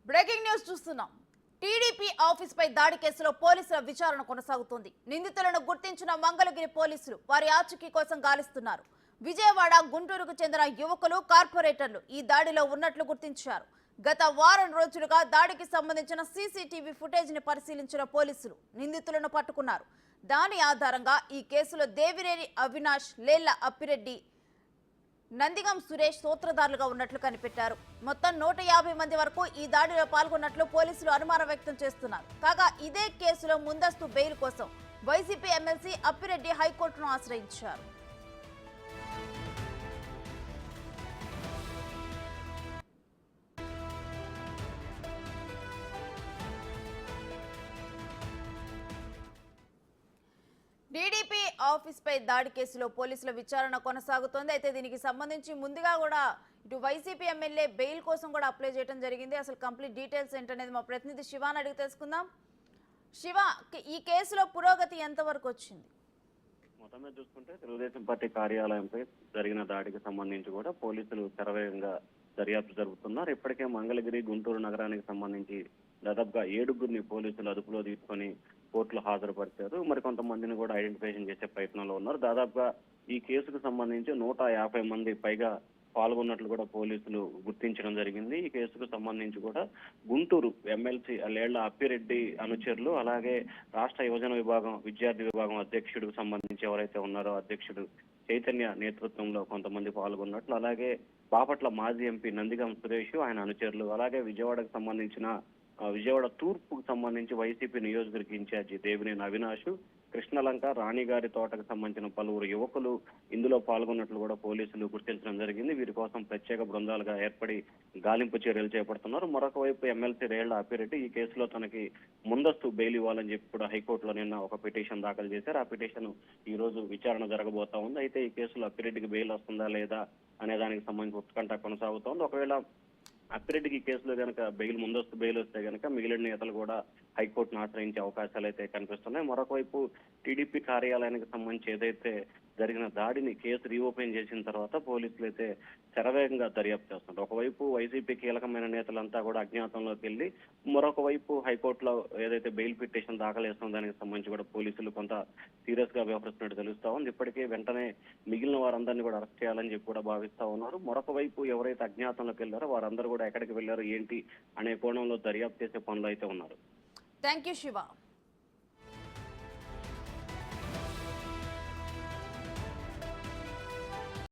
Breaking news చూస్తున్నాం. TDP office పై దాడి కేసులో పోలీసుల విచారణ కొనసాగుతోంది. నిందితులను గుర్తించిన మంగళగిరి పోలీసులు వారి ఆచూకీ కోసం గాలిస్తున్నారు. విజయవాడ, గుంటూరుకు చెందిన యువకులు, కార్పొరేటర్లు ఈ దాడిలో ఉన్నట్లు గుర్తించారు. గత వారం రోజులుగా దాడికి సంబంధించిన సీసీటీవీ ఫుటేజ్ ని పరిశీలించిన పోలీసులు నిందితులను పట్టుకున్నారు. దాని ఆధారంగా ఈ కేసులో దేవినేని అవినాష్, లేళ్ల అప్పిరెడ్డి, నందిగం సురేష్ సూత్రధారులుగా ఉన్నట్లు కనిపెట్టారు. మొత్తం 150 మంది వరకు ఈ దాడిలో పాల్గొన్నట్లు పోలీసులు అనుమానం వ్యక్తం చేస్తున్నారు. కాగా ఇదే కేసులో ముందస్తు బెయిల్ కోసం వైసీపీ ఎమ్మెల్సీ అప్పిరెడ్డి హైకోర్టును ఆశ్రయించారు. టీడీపీ ఆఫీస్ పై దాడి కేసులో పోలీసుల విచారణ కొనసాగుతోంది. అయితే దీనికి సంబంధించి ముందుగా కూడా ఇటు వైసీపీ ఎమ్మెల్యే బెయిల్ కోసం కూడా అప్లై చేయడం జరిగింది. అసలు కంప్లీట్ డీటెయిల్స్ ఏంటనేది మా ప్రతినిధి శివాని అడిగి తెలుసుకుందాం. శివ, ఈ కేసులో పురోగతి ఎంతవరకు వచ్చింది? మొత్తం మీద చూసుకుంటే తెలుగుదేశం పార్టీ కార్యాలయంపై జరిగిన దాడికి సంబంధించి కూడా పోలీసులు శరవేగంగా దర్యాప్తు జరుపుతున్నారు. ఇప్పటికే మంగళగిరి, గుంటూరు నగరానికి సంబంధించి దాదాపుగా 7గురిని పోలీసులు అదుపులో తీసుకొని కోర్టులో హాజరుపరిచారు. మరి కొంతమందిని కూడా ఐడెంటిఫికేషన్ చేసే ప్రయత్నంలో ఉన్నారు. దాదాపుగా ఈ కేసుకు సంబంధించి 150 మంది పైగా పాల్గొన్నట్లు కూడా పోలీసులు గుర్తించడం జరిగింది. ఈ కేసుకు సంబంధించి కూడా గుంటూరు ఎమ్మెల్సీ లేళ్ల అప్పిరెడ్డి అనుచరులు, అలాగే రాష్ట్ర యువజన విభాగం, విద్యార్థి విభాగం అధ్యక్షుడికి సంబంధించి ఎవరైతే ఉన్నారో అధ్యక్షుడు చైతన్య నేతృత్వంలో కొంతమంది పాల్గొన్నట్లు, అలాగే బాపట్ల మాజీ ఎంపీ నందిగం సురేష్, ఆయన అనుచరులు, అలాగే విజయవాడకు సంబంధించిన విజయవాడ తూర్పుకు సంబంధించి వైసీపీ నియోజకవర్గ ఇన్ఛార్జి దేవినేని అవినాష్, కృష్ణలంక, రాణిగారి తోటకు సంబంధించిన పలువురు యువకులు ఇందులో పాల్గొన్నట్లు కూడా పోలీసులు గుర్తించడం జరిగింది. వీరి కోసం ప్రత్యేక బృందాలుగా ఏర్పడి గాలింపు చర్యలు చేపడుతున్నారు. మరొక వైపు ఎమ్మెల్సీ లేళ్ల అప్పిరెడ్డి ఈ కేసులో తనకి ముందస్తు బెయిల్ ఇవ్వాలని చెప్పి కూడా హైకోర్టులో నిన్న ఒక పిటిషన్ దాఖలు చేశారు. ఆ పిటిషన్ ఈ రోజు విచారణ జరగబోతా ఉంది. అయితే ఈ కేసులో అప్పిరెడ్డికి బెయిల్ వస్తుందా లేదా అనే దానికి సంబంధించి ఉత్కంఠ కొనసాగుతోంది. ఒకవేళ అప్పిరెడ్డికి ఈ కేసులో కనుక ముందస్తు బెయిల్ వస్తే కనుక మిగిలిన నేతలు కూడా హైకోర్టును ఆశ్రయించే అవకాశాలు అయితే కనిపిస్తున్నాయి. మరొక వైపు టీడీపీ కార్యాలయానికి సంబంధించి ఏదైతే జరిగిన దాడిని కేసు రీఓపెన్ చేసిన తర్వాత పోలీసులు అయితే శరవేగంగా దర్యాప్తు చేస్తున్నారు. ఒకవైపు వైసీపీ కీలకమైన నేతలంతా కూడా అజ్ఞాతంలోకి వెళ్లి, మరొక వైపు హైకోర్టులో ఏదైతే బెయిల్ పిటిషన్ దాఖలు చేస్తున్న దానికి సంబంధించి కూడా పోలీసులు కొంత సీరియస్ గా వ్యవహరిస్తున్నట్టు తెలుస్తా ఉంది. ఇప్పటికే వెంటనే మిగిలిన వారందరినీ కూడా అరెస్ట్ చేయాలని చెప్పి కూడా భావిస్తా ఉన్నారు. మరొక వైపు ఎవరైతే అజ్ఞాతంలోకి వెళ్లారో వారందరూ కూడా ఎక్కడికి వెళ్లారు ఏంటి అనే కోణంలో దర్యాప్తు చేసే పనులు అయితే ఉన్నారు. Thank you Shiva.